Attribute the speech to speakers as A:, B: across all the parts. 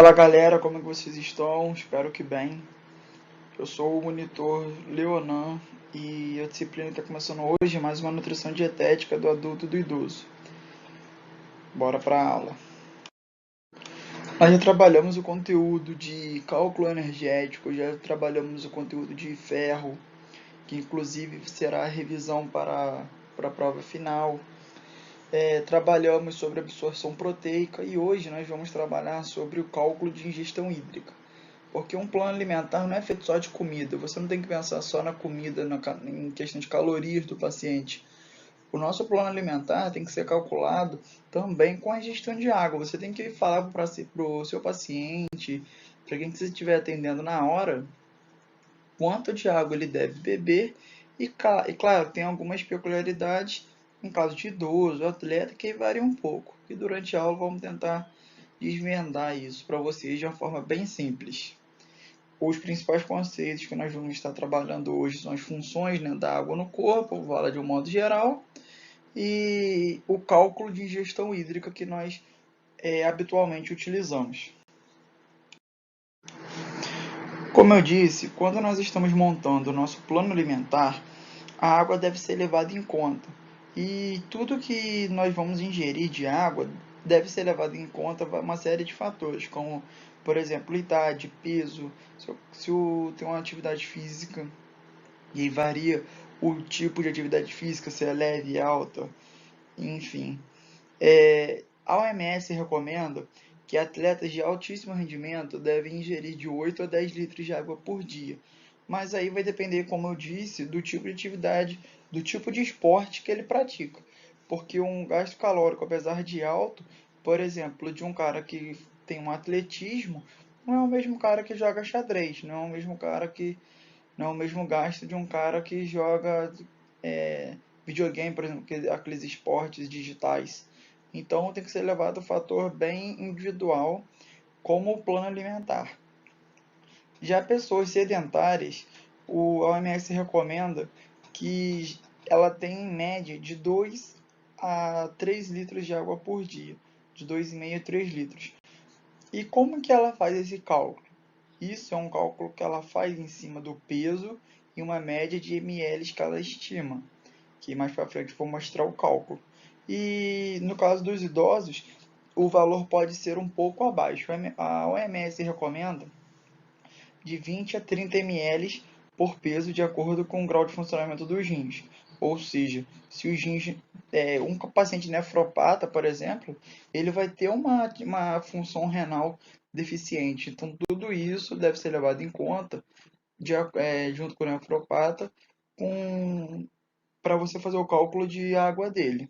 A: Fala galera, como é que vocês estão? Espero que bem. Eu sou o monitor Leonan e a disciplina está começando hoje, mais uma nutrição dietética do adulto e do idoso. Bora para a aula. Nós já trabalhamos o conteúdo de cálculo energético, já trabalhamos o conteúdo de ferro, que inclusive será a revisão para a prova final. Trabalhamos sobre absorção proteica e hoje nós vamos trabalhar sobre o cálculo de ingestão hídrica. Porque um plano alimentar não é feito só de comida. Você não tem que pensar só na comida, em questão de calorias do paciente. O nosso plano alimentar tem que ser calculado também com a ingestão de água. Você tem que falar para o seu paciente, para quem que você estiver atendendo na hora, quanto de água ele deve beber. E claro, tem algumas peculiaridades em caso de idoso, atleta, que varia um pouco. E durante a aula vamos tentar desvendar isso para vocês de uma forma bem simples. Os principais conceitos que nós vamos estar trabalhando hoje são as funções, né, da água no corpo, fala de um modo geral, e o cálculo de ingestão hídrica que nós habitualmente utilizamos. Como eu disse, quando nós estamos montando o nosso plano alimentar, a água deve ser levada em conta. E tudo que nós vamos ingerir de água deve ser levado em conta uma série de fatores, como, por exemplo, idade, peso, se tem uma atividade física, e aí varia o tipo de atividade física, se é leve, alta, enfim. A OMS recomenda que atletas de altíssimo rendimento devem ingerir de 8 a 10 litros de água por dia. Mas aí vai depender, como eu disse, do tipo de atividade, do tipo de esporte que ele pratica. Porque um gasto calórico, apesar de alto, por exemplo, de um cara que tem um atletismo, não é o mesmo cara que joga xadrez, não é o mesmo cara que não é o mesmo gasto de um cara que joga videogame, por exemplo, aqueles esportes digitais. Então tem que ser levado o fator bem individual, como o plano alimentar. Já pessoas sedentárias, o OMS recomenda que ela tem em média de 2 a 3 litros de água por dia, de 2,5 a 3 litros. E como que ela faz esse cálculo? Isso é um cálculo que ela faz em cima do peso e uma média de ml que ela estima, que mais para frente vou mostrar o cálculo. E no caso dos idosos, o valor pode ser um pouco abaixo. A OMS recomenda de 20 a 30 ml por peso de acordo com o grau de funcionamento dos rins. Ou seja, se os rins, um paciente nefropata, por exemplo, ele vai ter uma função renal deficiente. Então, tudo isso deve ser levado em conta junto com o nefropata para você fazer o cálculo de água dele.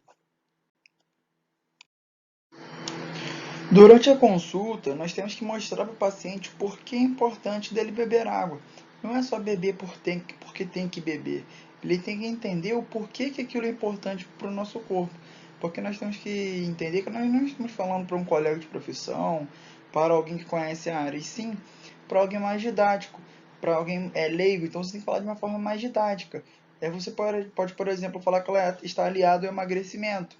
A: Durante a consulta, nós temos que mostrar para o paciente por que é importante dele beber água. Não é só beber porque tem que beber. Ele tem que entender o porquê que aquilo é importante para o nosso corpo. Porque nós temos que entender que nós não estamos falando para um colega de profissão, para alguém que conhece a área, e sim para alguém mais didático, para alguém leigo. Então você tem que falar de uma forma mais didática. Você pode, por exemplo, falar que ela está aliado ao emagrecimento.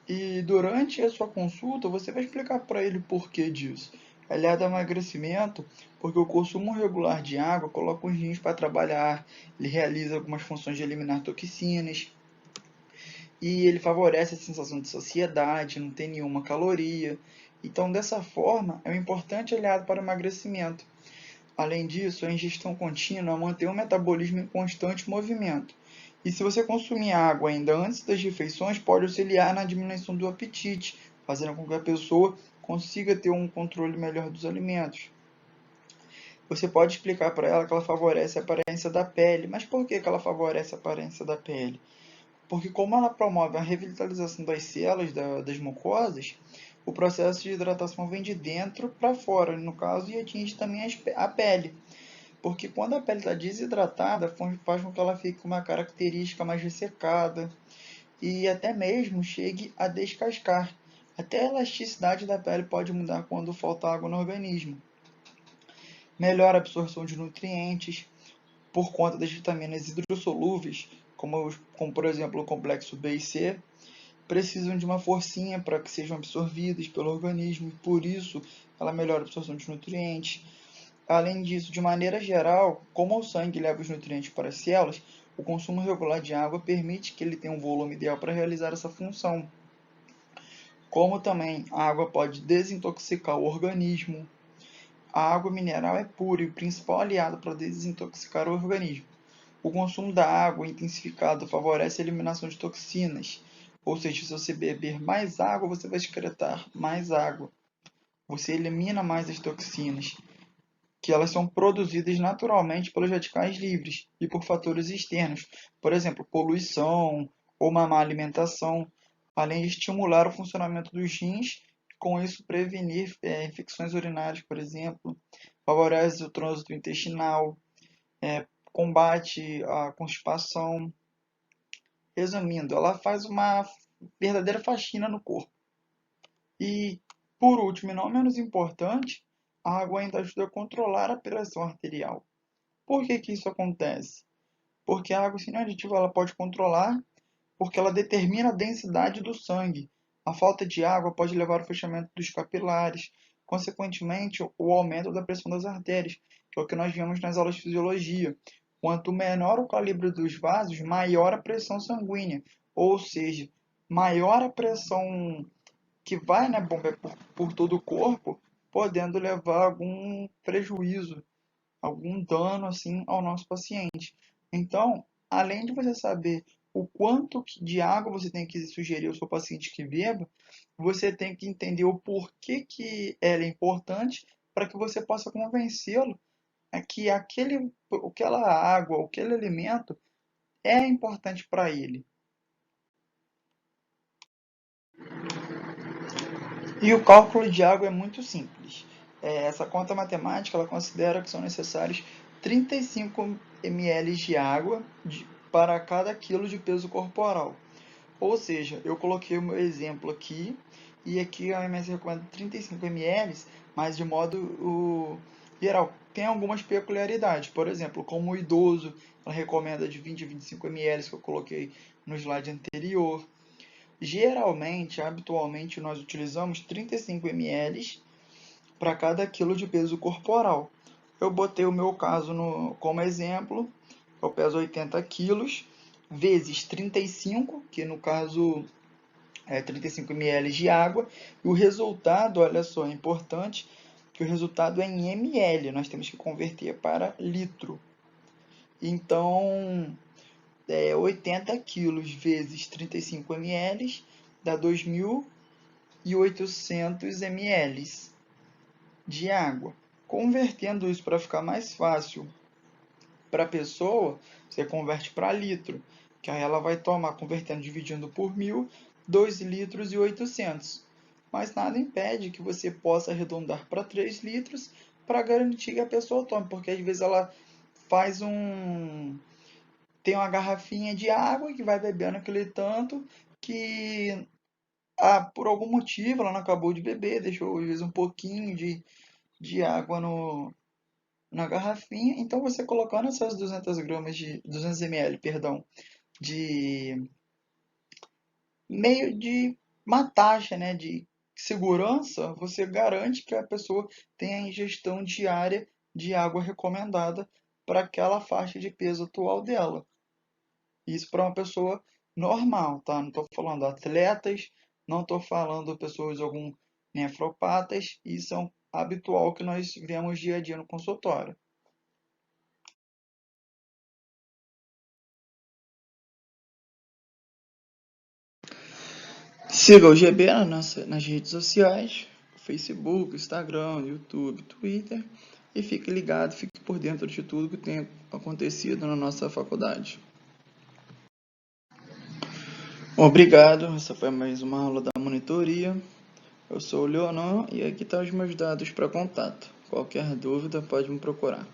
A: E durante a sua consulta, você vai explicar para ele o porquê disso. Aliado ao emagrecimento, porque o consumo regular de água coloca os rins para trabalhar, ele realiza algumas funções de eliminar toxinas, e ele favorece a sensação de saciedade, não tem nenhuma caloria. Então, dessa forma, é um importante aliado para o emagrecimento. Além disso, a ingestão contínua mantém o metabolismo em constante movimento. E se você consumir água ainda antes das refeições, pode auxiliar na diminuição do apetite, fazendo com que a pessoa consiga ter um controle melhor dos alimentos. Você pode explicar para ela que ela favorece a aparência da pele. Mas por que ela favorece a aparência da pele? Porque como ela promove a revitalização das células das mucosas, o processo de hidratação vem de dentro para fora, no caso, e atinge também a pele. Porque quando a pele está desidratada, faz com que ela fique com uma característica mais ressecada e até mesmo chegue a descascar. Até a elasticidade da pele pode mudar quando falta água no organismo. Melhora a absorção de nutrientes por conta das vitaminas hidrossolúveis, como por exemplo o complexo B e C, precisam de uma forcinha para que sejam absorvidas pelo organismo, e por isso ela melhora a absorção de nutrientes. Além disso, de maneira geral, como o sangue leva os nutrientes para as células, o consumo regular de água permite que ele tenha um volume ideal para realizar essa função. Como também a água pode desintoxicar o organismo. A água mineral é pura e o principal aliado para desintoxicar o organismo. O consumo da água intensificado favorece a eliminação de toxinas, ou seja, se você beber mais água, você vai excretar mais água. Você elimina mais as toxinas, que elas são produzidas naturalmente pelos radicais livres e por fatores externos, por exemplo, poluição ou uma má alimentação, além de estimular o funcionamento dos rins, com isso prevenir infecções urinárias, por exemplo, favorece o trânsito intestinal, combate a constipação. Resumindo, ela faz uma verdadeira faxina no corpo. E, por último e não menos importante, a água ainda ajuda a controlar a pressão arterial. Por que que isso acontece? Porque a água sem aditivo ela pode controlar, porque ela determina a densidade do sangue. A falta de água pode levar ao fechamento dos capilares, consequentemente, o aumento da pressão das artérias, que é o que nós vemos nas aulas de fisiologia. Quanto menor o calibre dos vasos, maior a pressão sanguínea, ou seja, maior a pressão que vai, né, bombear por todo o corpo, podendo levar a algum prejuízo, algum dano assim ao nosso paciente. Então, além de você saber o quanto de água você tem que sugerir ao seu paciente que beba, você tem que entender o porquê que ela é importante para que você possa convencê-lo que aquela água, aquele alimento é importante para ele. E o cálculo de água é muito simples. Essa conta matemática ela considera que são necessários 35 ml de água para cada quilo de peso corporal. Ou seja, eu coloquei o meu exemplo aqui, e aqui a OMS recomenda 35 ml, mas de modo geral. Tem algumas peculiaridades, por exemplo, como o idoso, ela recomenda de 20 a 25 ml, que eu coloquei no slide anterior. Geralmente, habitualmente, nós utilizamos 35 ml para cada quilo de peso corporal. Eu botei o meu caso como exemplo, eu peso 80 quilos, vezes 35, que no caso é 35 ml de água, e o resultado, olha só, é importante, que o resultado é em ml, nós temos que converter para litro. Então, 80 quilos vezes 35 ml dá 2.800 ml de água. Convertendo isso para ficar mais fácil para a pessoa, você converte para litro, que aí ela vai tomar, convertendo, dividindo por 1.000, 2 litros e 800. Mas nada impede que você possa arredondar para 3 litros para garantir que a pessoa tome, porque às vezes ela faz tem uma garrafinha de água que vai bebendo aquele tanto que por algum motivo ela não acabou de beber, deixou às vezes um pouquinho de água na garrafinha. Então você colocando essas 200 ml, perdão, de meio de uma taxa, né, de segurança, você garante que a pessoa tenha a ingestão diária de água recomendada para aquela faixa de peso atual dela. Isso para uma pessoa normal, tá? Não estou falando atletas, não estou falando pessoas algum nefropatas, isso é um habitual que nós vemos dia a dia no consultório. Siga o GB nas redes sociais, Facebook, Instagram, YouTube, Twitter, e fique ligado, fique por dentro de tudo que tem acontecido na nossa faculdade. Obrigado, essa foi mais uma aula da monitoria. Eu sou o Leonan e aqui estão os meus dados para contato. Qualquer dúvida pode me procurar.